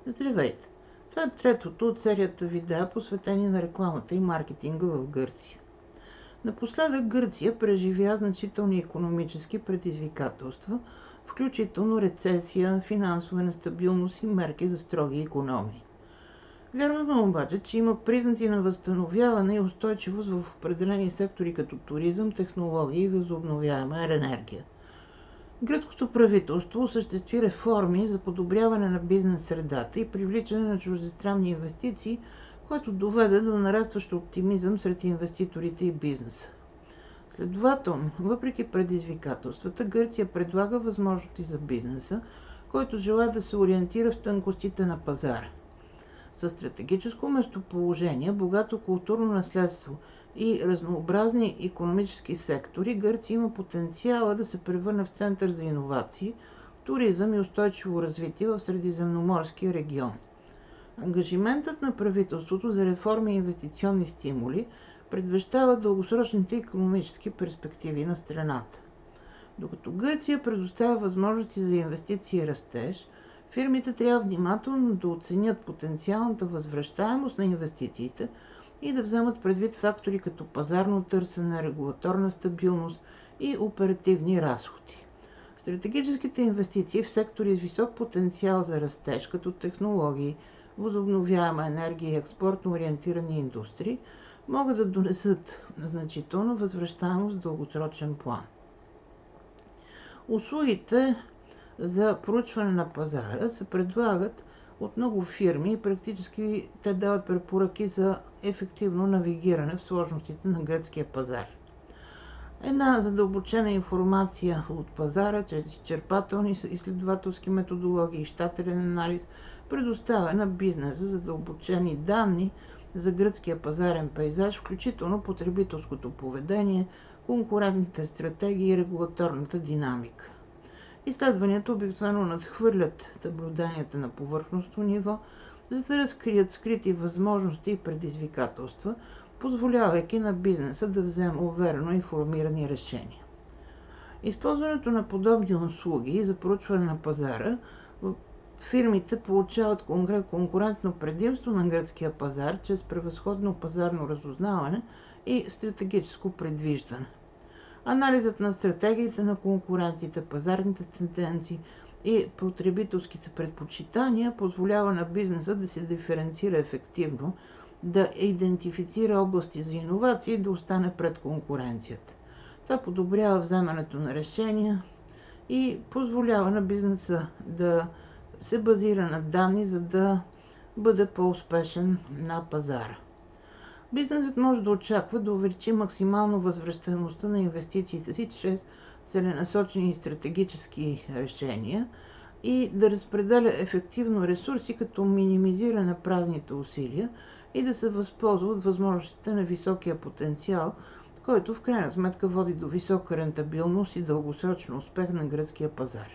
Здравейте! Това е третото от серията видеа, посветени на рекламата и маркетинга в Гърция. Напоследък Гърция преживя значителни икономически предизвикателства, включително рецесия, финансова нестабилност и мерки за строги икономии. Вярваме обаче, че има признаци на възстановяване и устойчивост в определени сектори като туризъм, технологии и възобновяема енергия. Гръцкото правителство осъществи реформи за подобряване на бизнес средата и привличане на чуждестранни инвестиции, което доведе до нарастващ оптимизъм сред инвеститорите и бизнеса. Следователно, въпреки предизвикателствата, Гърция предлага възможности за бизнеса, който желае да се ориентира в тънкостите на пазара. Със стратегическо местоположение, богато културно наследство и разнообразни икономически сектори, Гърция има потенциала да се превърне в център за иновации, туризъм и устойчиво развитие в Средиземноморския регион. Ангажиментът на правителството за реформи и инвестиционни стимули предвещава дългосрочните икономически перспективи на страната. Докато Гърция предоставя възможности за инвестиции и растеж, фирмите трябва внимателно да оценят потенциалната възвръщаемост на инвестициите и да вземат предвид фактори като пазарно търсене, регулаторна стабилност и оперативни разходи. Стратегическите инвестиции в сектори с висок потенциал за растеж, като технологии, възобновяема енергия и експортно ориентирани индустрии, могат да донесат значителна възвръщаемост в дългосрочен план. Услугите за проучване на пазара се предлагат от много фирми и практически те дават препоръки за ефективно навигиране в сложностите на гръцкия пазар. Една задълбочена информация от пазара, чрез изчерпателни изследователски методологии и щателен анализ, предоставя на бизнеса задълбочени данни за гръцкия пазарен пейзаж, включително потребителското поведение, конкурентните стратегии и регулаторната динамика. Изследванията обикновено надхвърлят наблюденията на повърхностно ниво, за да разкрият скрити възможности и предизвикателства, позволявайки на бизнеса да вземе уверено информирани решения. Използването на подобни услуги за проучване на пазара, фирмите получават конкурентно предимство на гръцкия пазар чрез превъзходно пазарно разузнаване и стратегическо предвиждане. Анализът на стратегиите на конкурентите, пазарните тенденции и потребителските предпочитания позволява на бизнеса да се диференцира ефективно, да идентифицира области за иновации и да остане пред конкуренцията. Това подобрява вземането на решения и позволява на бизнеса да се базира на данни, за да бъде по-успешен на пазара. Бизнесът може да очаква да увеличи максимално възвръщаемостта на инвестициите си чрез целенасочени стратегически решения и да разпределя ефективно ресурси, като минимизира на празните усилия и да се възползва от възможностите на високия потенциал, който в крайна сметка води до висока рентабилност и дългосрочен успех на гръцкия пазар.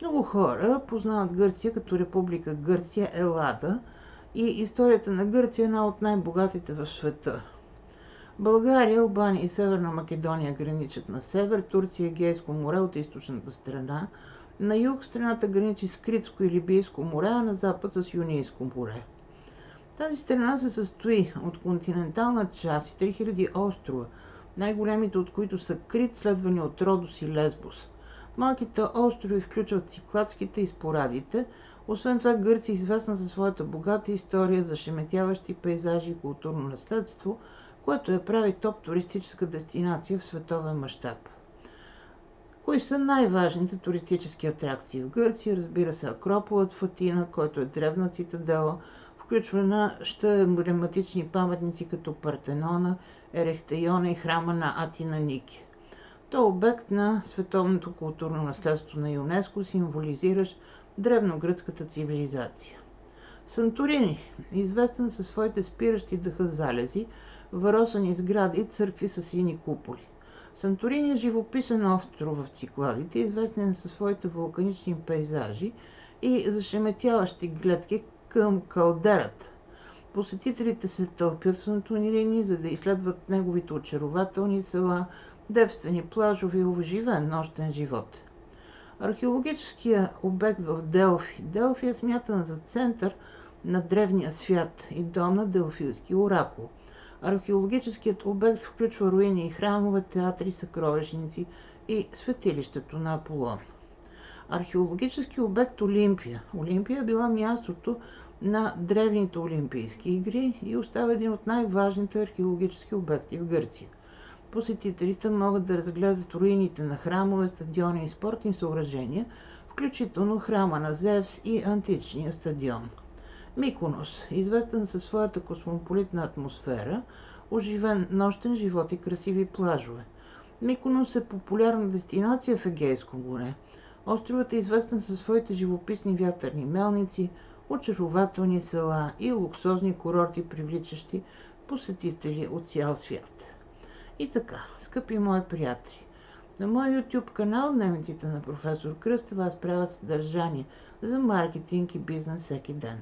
Много хора познават Гърция като Република Гърция Елада и историята на Гърция е една от най-богатите в света. България, Албания и Северна Македония граничат на север, Турция и Егейско море от източната страна, на юг страната граничи с Критско и Либийско море, а на запад с Йонийско море. Тази страна се състои от континентална част и 3000 острова, най-големите от които са Крит, следвани от Родос и Лесбос. Малките острови включват Цикладските и Спорадите. Освен това, Гърция е известна за своята богата история, зашеметяващи пейзажи и културно наследство, което я прави топ туристическа дестинация в световен мащаб. Кои са най-важните туристически атракции в Гърция? Разбира се, Акрополът в Атина, който е древна цитадела, включва емблематични паметници като Партенона, Ерехтейона и храма на Атина Нике. Той е обект на световното културно наследство на ЮНЕСКО, символизиращ древногръцката цивилизация. Санторини е известен със своите спиращи дъха залези, варосани сгради и църкви с сини куполи. Санторини е живописен остров в Цикладите, известен със своите вулканични пейзажи и зашеметяващи гледки към калдерата. Посетителите се тълпят в Санторини, за да изследват неговите очарователни села, девствени плажове и оживен нощен живот. Археологическия обект в Делфи. Делфи е смятан за център на древния свят и дом на Делфийски оракул. Археологическият обект включва руини и храмове, театри, съкровищници и светилището на Аполон. Археологически обект Олимпия. Олимпия е била мястото на древните Олимпийски игри и остава един от най-важните археологически обекти в Гърция. Посетителите могат да разгледат руините на храмове, стадиони и спортни съоръжения, включително храма на Зевс и античния стадион. Миконос, известен със своята космополитна атмосфера, оживен нощен живот и красиви плажове. Миконос е популярна дестинация в Егейско море. Островът е известен със своите живописни вятърни мелници, очарователни села и луксозни курорти, привличащи посетители от цял свят. И така, скъпи мои приятели, на моя YouTube канал Дневниците на професор Кръстева аз правя съдържание за маркетинг и бизнес всеки ден.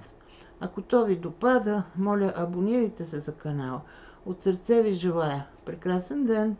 Ако то ви допада, моля абонирайте се за канала. От сърце ви желая прекрасен ден!